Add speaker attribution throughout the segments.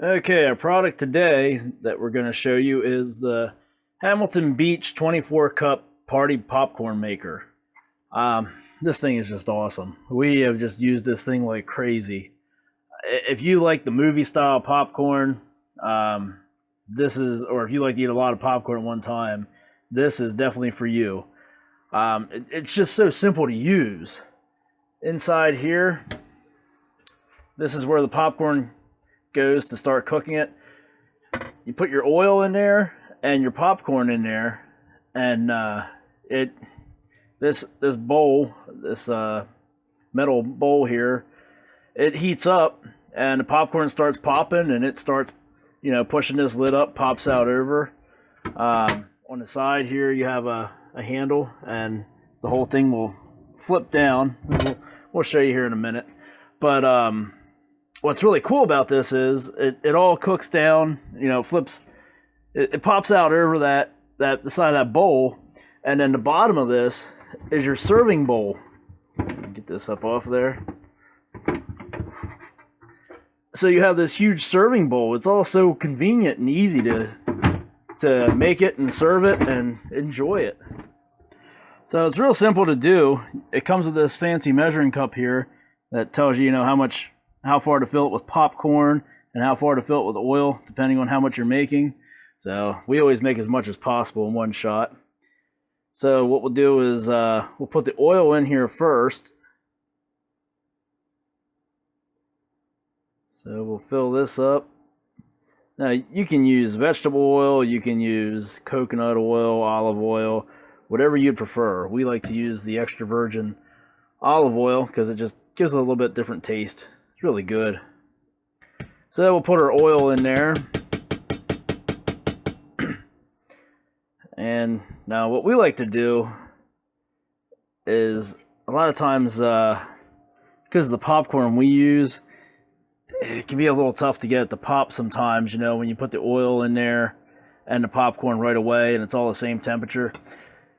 Speaker 1: Okay, our product today that we're going to show you is the Hamilton Beach 24 cup party popcorn maker. This thing is just awesome. We have just used this thing like crazy. If you like the movie style popcorn, or if you like to eat a lot of popcorn at one time, this is definitely for you. It's just so simple to use. Inside here, this is where the popcorn goes to start cooking it. You put your oil in there and your popcorn in there, and this bowl, this metal bowl here, it heats up and the popcorn starts popping, and it starts, pushing this lid up, pops out over. On the side here, you have a handle, and the whole thing will flip down. We'll show you here in a minute. But what's really cool about this is it all cooks down, flips, it pops out over the side of that bowl, and then the bottom of this is your serving bowl. Get this up off there. So you have this huge serving bowl. It's all so convenient and easy to make it and serve it and enjoy it. So it's real simple to do. It comes with this fancy measuring cup here that tells you, how far to fill it with popcorn and how far to fill it with oil, depending on how much you're making. So we always make as much as possible in one shot. So what we'll do is we'll put the oil in here first. So we'll fill this up. Now you can use vegetable oil, you can use coconut oil, olive oil, whatever you'd prefer. We like to use the extra virgin olive oil because it just gives it a little bit different taste. It's really good. So we'll put our oil in there. And now what we like to do is, a lot of times, because of the popcorn we use, it can be a little tough to get it to pop sometimes, when you put the oil in there and the popcorn right away and it's all the same temperature.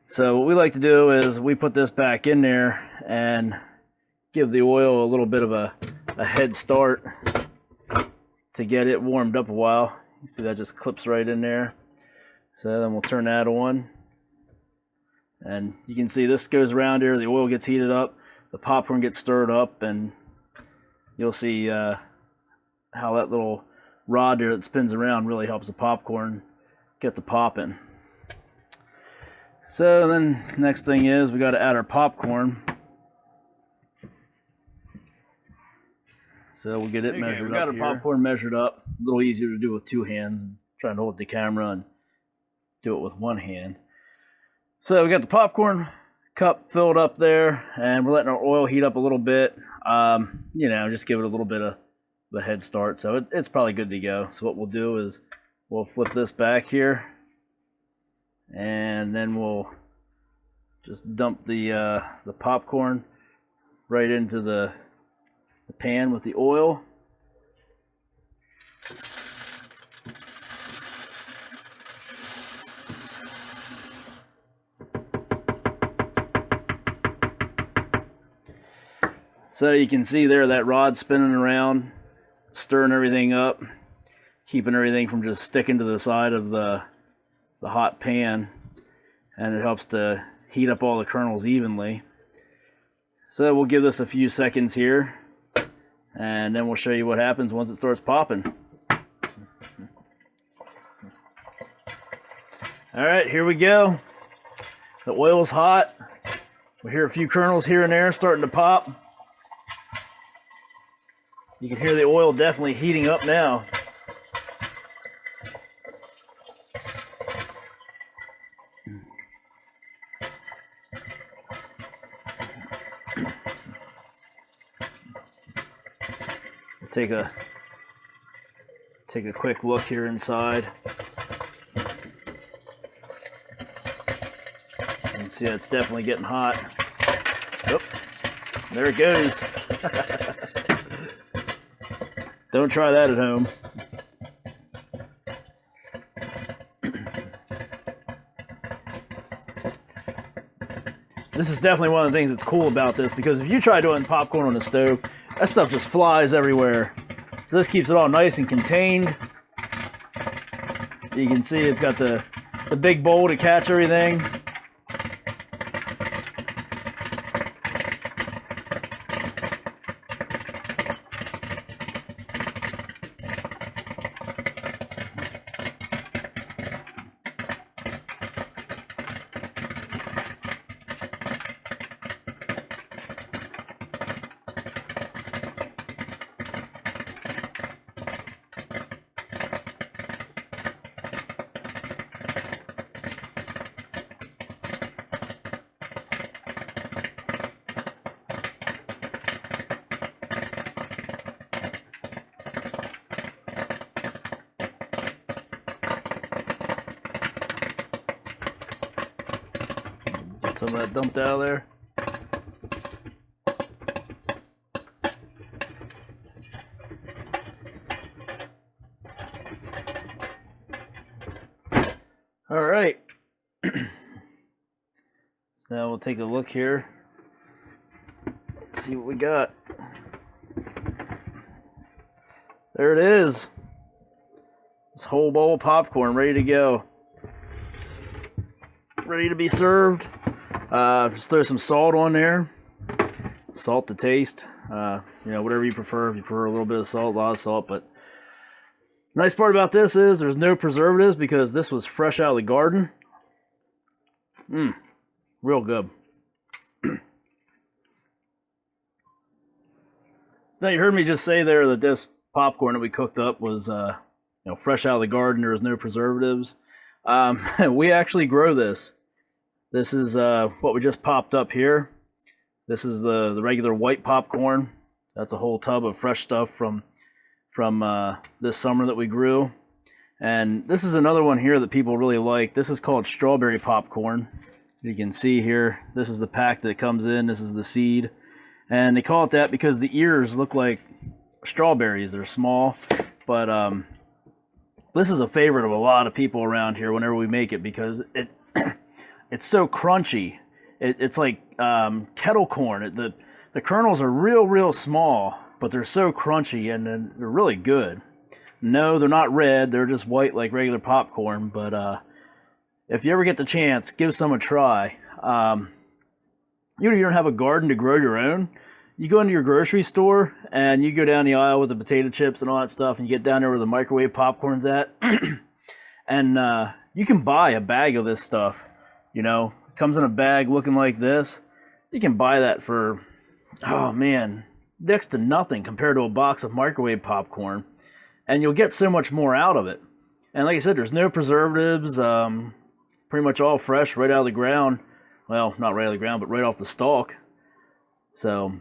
Speaker 1: So what we like to do is we put this back in there and give the oil a little bit of a head start to get it warmed up a while. You see that just clips right in there. So then we'll turn that on. And you can see this goes around here, the oil gets heated up, the popcorn gets stirred up, and you'll see how that little rod there that spins around really helps the popcorn get the popping. So then next thing is we got to add our popcorn. So we'll get it measured up. We got our popcorn measured up. A little easier to do with two hands. Trying to hold the camera and do it with one hand. So we got the popcorn cup filled up there, and we're letting our oil heat up a little bit. Just give it a little bit of a head start. So it's probably good to go. So what we'll do is we'll flip this back here, and then we'll just dump the popcorn right into the pan with the oil. So you can see there that rod spinning around, stirring everything up, keeping everything from just sticking to the side of the hot pan, and it helps to heat up all the kernels evenly. So we'll give this a few seconds here, and then we'll show you what happens once it starts popping. Alright, here we go. The oil's hot. We hear a few kernels here and there starting to pop. You can hear the oil definitely heating up now. Take a quick look here inside. You can see it's definitely getting hot. Oh, there it goes. Don't try that at home. This is definitely one of the things that's cool about this, because if you try doing popcorn on the stove, that stuff just flies everywhere. So this keeps it all nice and contained. You can see it's got the big bowl to catch everything. Get some of that dumped out of there. All right. So now we'll take a look here. Let's see what we got. There it is. This whole bowl of popcorn ready to go. Ready to be served. Just throw some salt on there. Salt to taste. Whatever you prefer. If you prefer a little bit of salt, a lot of salt. But the nice part about this is there's no preservatives because this was fresh out of the garden. Real good. Now you heard me just say there that this popcorn that we cooked up was fresh out of the garden. There was no preservatives. We actually grow this. This is what we just popped up here. This is the regular white popcorn. That's a whole tub of fresh stuff from this summer that we grew. And this is another one here that people really like. This is called strawberry popcorn. You can see here, this is the pack that it comes in. This is the seed. And they call it that because the ears look like strawberries. They're small. But this is a favorite of a lot of people around here whenever we make it because it's so crunchy. It's like kettle corn. The kernels are real small, but they're so crunchy and they're really good. No, they're not red. They're just white like regular popcorn. But if you ever get the chance, give some a try. You don't have a garden to grow your own. You go into your grocery store and you go down the aisle with the potato chips and all that stuff, and you get down there where the microwave popcorn's at, and you can buy a bag of this stuff. It comes in a bag looking like this. You can buy that for, oh man, next to nothing compared to a box of microwave popcorn, and you'll get so much more out of it. And like I said, there's no preservatives, pretty much all fresh right out of the ground. Well, not right out of the ground, but right off the stalk. So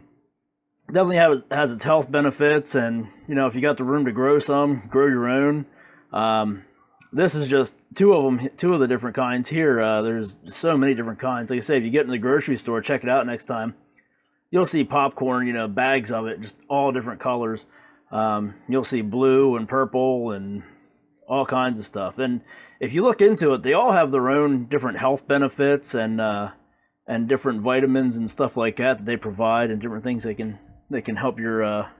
Speaker 1: definitely has its health benefits, and if you got the room to grow some, grow your own. This is just two of the different kinds here. There's so many different kinds. Like I say, if you get in the grocery store, check it out next time. You'll see popcorn, bags of it, just all different colors. You'll see blue and purple and all kinds of stuff. And if you look into it, they all have their own different health benefits and different vitamins and stuff like that they provide, and different things they can help your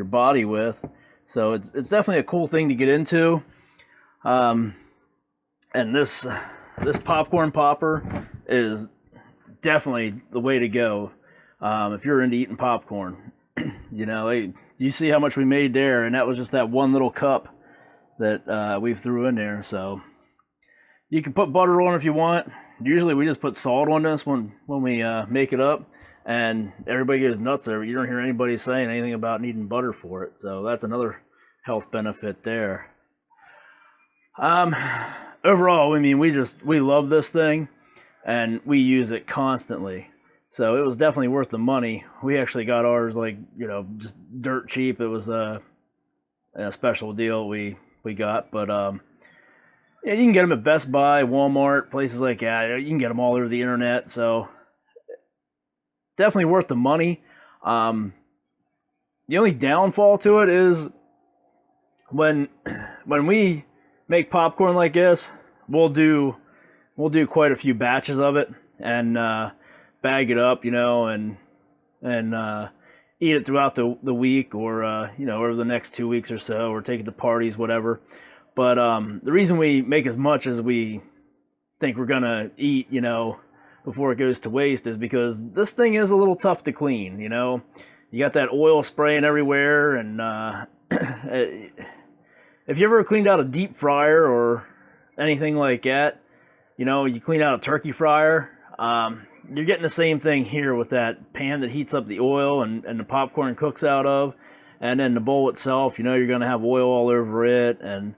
Speaker 1: body with. So it's definitely a cool thing to get into. And this popcorn popper is definitely the way to go if you're into eating popcorn. You see how much we made there, and that was just that one little cup that we threw in there. So you can put butter on if you want. Usually we just put salt on this when we make it up, and everybody goes nuts there. You don't hear anybody saying anything about needing butter for it. So that's another health benefit there. Overall, I mean, we love this thing, and we use it constantly. So it was definitely worth the money. We actually got ours just dirt cheap. It was a special deal we got, but yeah, you can get them at Best Buy, Walmart, places like that. You can get them all over the internet. So definitely worth the money. The only downfall to it is when we make popcorn like this, we'll do quite a few batches of it and bag it up, and eat it throughout the week, or you know, over the next 2 weeks or so, or take it to parties, whatever. But the reason we make as much as we think we're gonna eat, you know, before it goes to waste, is because this thing is a little tough to clean. You know, you got that oil spraying everywhere, and if you ever cleaned out a deep fryer or anything like that, you know, you clean out a turkey fryer, you're getting the same thing here with that pan that heats up the oil and the popcorn cooks out of, and then the bowl itself, you know, you're going to have oil all over it, and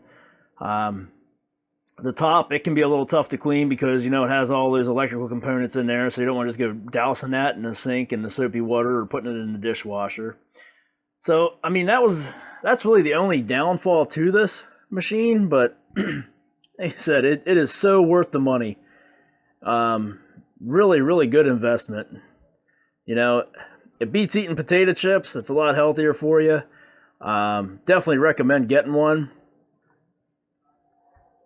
Speaker 1: the top, it can be a little tough to clean because, you know, it has all those electrical components in there, so you don't want to just go dousing that in the sink in the soapy water or putting it in the dishwasher. So, I mean, that's really the only downfall to this machine, but like I said, it is so worth the money. Really, really good investment. You know, it beats eating potato chips. It's a lot healthier for you. Definitely recommend getting one.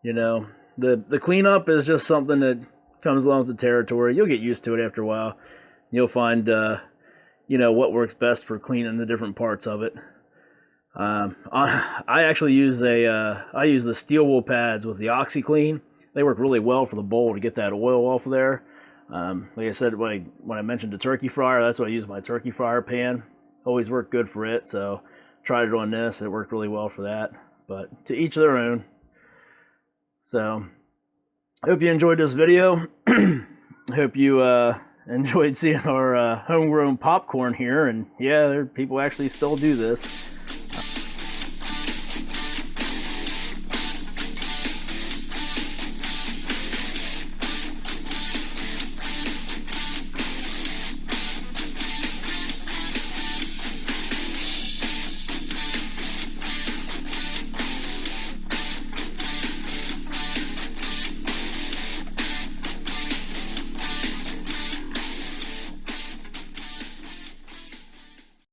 Speaker 1: You know, the cleanup is just something that comes along with the territory. You'll get used to it after a while. You'll find, you know, what works best for cleaning the different parts of it. I actually use I use the steel wool pads with the OxyClean. They work really well for the bowl to get that oil off of there. Like I said, when I mentioned the turkey fryer, that's what I use my turkey fryer pan. Always worked good for it, so tried it on this. It worked really well for that. But to each their own. So, I hope you enjoyed this video. I hope you enjoyed seeing our homegrown popcorn here. And yeah, people actually still do this.